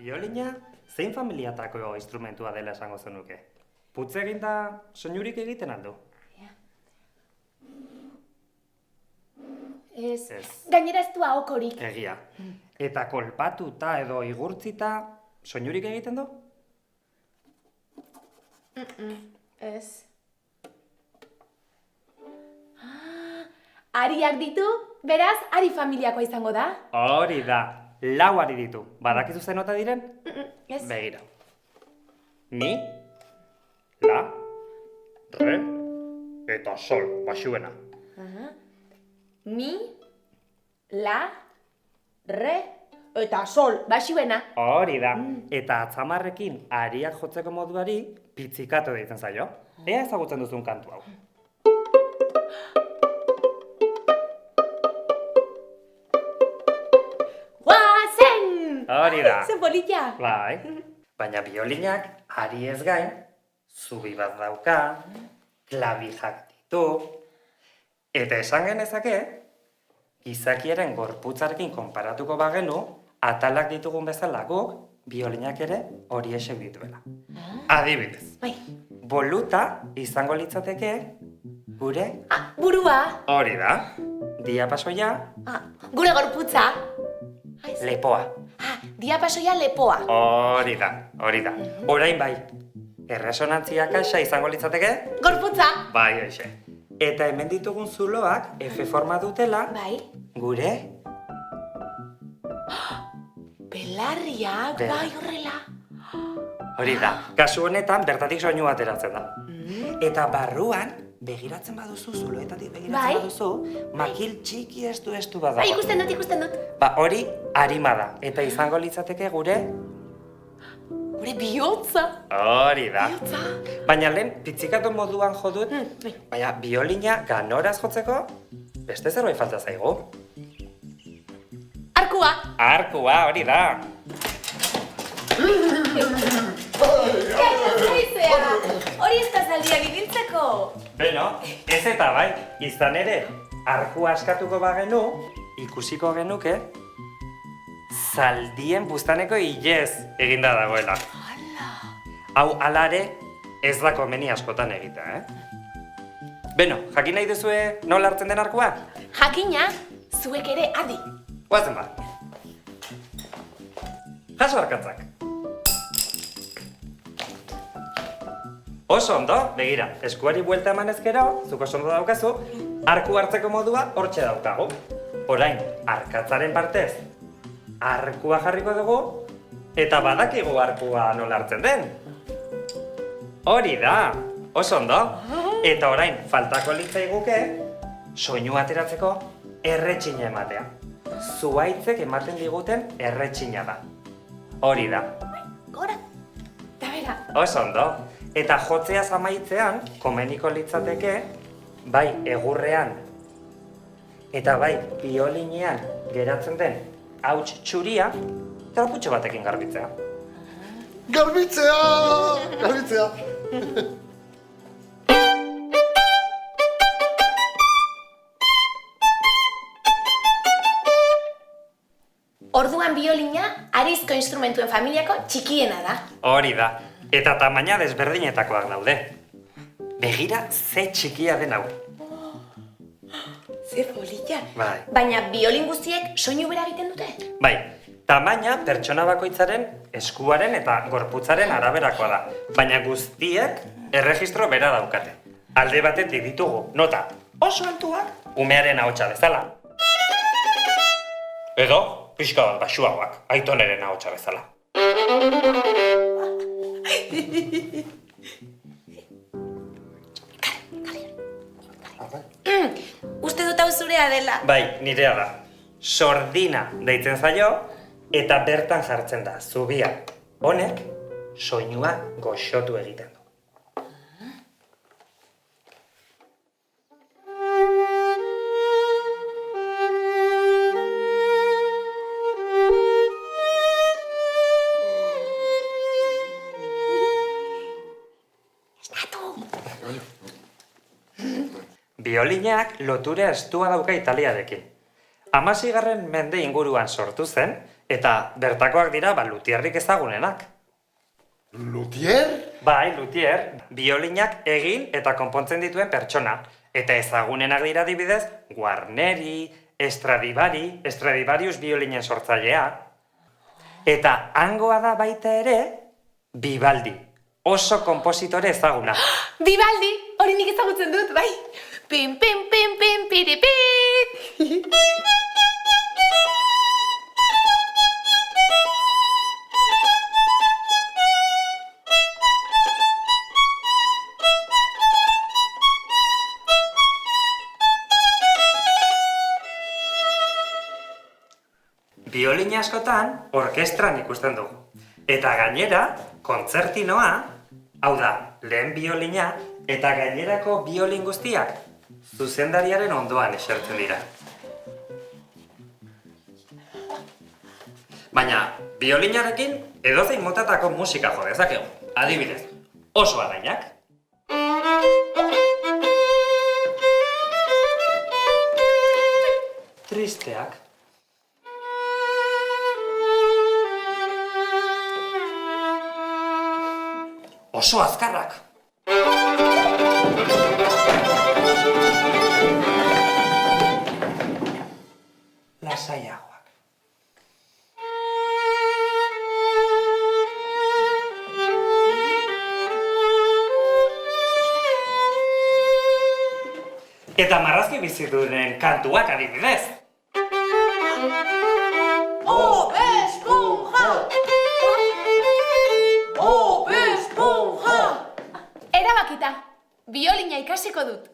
Biolina, zein familiatako instrumentua dela esango zenuke? Putz eginda soinurik egiten aldu? Ez. Gainera ez du ahokorik. Egia. Eta kolpatuta edo igurtzita soinurik egiten du? Ez. Ariak ditu, beraz, ari familiakoa izango da. Hori da, 4 ari ditu. Badakizu zen nota diren? Ez. Begira. Mi, la, re, eta sol, baxuena. Mi, la, re, eta sol, baxuena. Hori da. Eta atzamarrekin ariak jotzeko moduari pitzikatu deitzen zaio. Ea ezagutzen duzun kantu hau. Guazen! Hori da. Zen polita. Bai. Baina biolinak ari ez gain, zubi bat dauka, klavijak ditu, eta esan genezake, gizakiaren gorputzarekin konparatuko bagenu, atalak ditugun bezala guk, biolinak ere hori esek dituela. Adibidez, Bai. boluta izango litzateke gure Burua. hori da, diapasoia, Gure gorputza. lepoa. Diapasoia lepoa. Hori da. Orain bai, erresonantzia kaxa izango litzateke? Gorputza. Bai, hoxe. Eta hemen ditugun zuloak F forma dutela, Bai. gure Belarriak, bai horrela. hori da. Kasu honetan bertatik soinu ateratzen da. Eta barruan, begiratzen baduzu, zuloetatik begiratzen baduzu, makil txiki estu badago. Bai, ikusten dut. Ba, hori arima da. Eta izango litzateke gure Gure bihotza. hori da. Bihotza. Baina lehen, pitzikatu moduan jo dut, Bai. baina biolina ganoraz jotzeko, beste zerbait falta zaigu. Arkua. Arkua, hori da. Aizea, hori ez da zaldiak ibiltzeko. Beno, ez eta bai, izan ere, arkua askatuko bagenu, ikusiko genuke, zaldien bustaneko hilez eginda dagoela. Hau alare, ez da komeni askotan egitea, Beno, jakin nahi duzue nola hartzen den arkua? Jakina, zuek ere adi. Guazen ba. Jaso arkatzak. Oso ondo, begira, eskuari buelta eman ezkero, zuk oso ondo daukazu, arku hartzeko modua hortxe daukagu. Orain, arkatzaren partez, arkua jarriko dugu, eta badakigu arkua nola hartzen den. Hori da, oso ondo. Eta orain, faltako litzaiguke, soinu ateratzeko erretxina ematea. Zuhaitzek ematen diguten erretxina da. Hori da. Gora, eta bera. Oso ondo. Eta jotzeaz amaitzean, komeniko litzateke, bai egurrean, eta bai biolinean geratzen den hauts txuria, traputxo batekin garbitzea. Garbitzea! Orduan biolina, arizko instrumentuen familiako txikiena da. Hori da. Eta tamaina desberdinetakoak daude. Begira ze txikia den hau. Ze polita. Bai. Baina biolin guztiek soinu bera egiten dute? Bai, tamaina pertsona bakoitzaren, eskuaren eta gorputzaren araberakoa da. Baina guztiek erregistro bera daukate. Alde batetik ditugu, nota, oso altuak, umearen ahotsa bezala. Edo, pixka bat baxuagoak, aitoneren ahotsa bezala. Uste dut hau zurea dela. Bai, nirea da. Sordina deitzen zaio, eta bertan jartzen da, zubia. Honek, soinua goxotu egiten du. Biolinak lotura estua dauka Italiarekin. 16. mende inguruan sortu zen, Eta bertakoak dira, lutierrik ezagunenak. Luthier? Bai, luthier, biolinak egin eta konpontzen dituen pertsona. Eta ezagunenak dira adibidez, Guarneri, Stradivarius biolinen sortzailea. Eta hangoa da baita ere, Vivaldi, oso konpositore ezaguna. Vivaldi, hori nik ezagutzen dut, bai. Pim, pim, pim, pim, piri, pim. Biolina askotan, orkestran ikusten dugu. Eta gainera, kontzertinoa, hau da, lehen biolina, eta gainerako biolin guztiak, zuzendariaren ondoan esertzen dira. Baina, biolinarekin edozein motatako musika jo dezakegu. Adibidez, oso alainak. Tristeak. Oso azkarrak. Lasaiagoak. Eta marrazki bizitunen kantuak adibidez. Erabakita, biolina ikasiko dut.